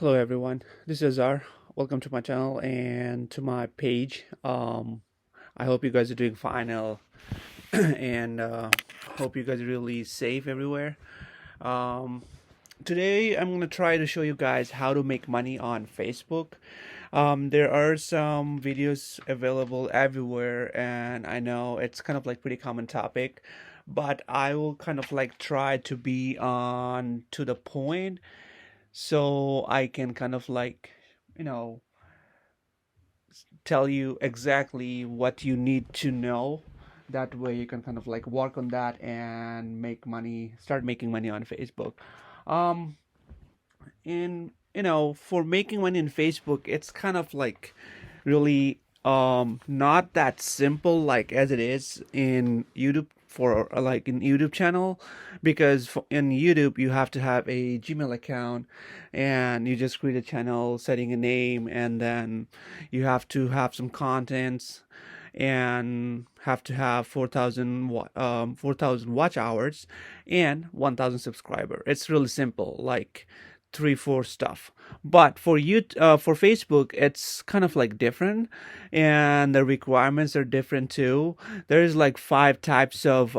Hello everyone, this is Azar. Welcome to my channel and to my page. I hope you guys are doing fine and hope you guys are really safe everywhere. Um, Today I'm gonna try to show you guys how to make money on Facebook. There are some videos available everywhere, and I know it's kind of like pretty common topic, but I will kind of like try to be on to the point so I can kind of like, you know, tell you exactly what you need to know. That way you can kind of like work on that and make money, start making money on Facebook. Um, in for making money in Facebook, it's kind of like really not that simple like as it is in YouTube for like in YouTube channel, because in YouTube you have to have a Gmail account and you just create a channel setting a name, and then you have to have some contents and have to have 4,000 watch hours and 1,000 subscriber. It's really simple, like three four stuff. But for Facebook it's kind of like different, and the requirements are different too. There's like five types of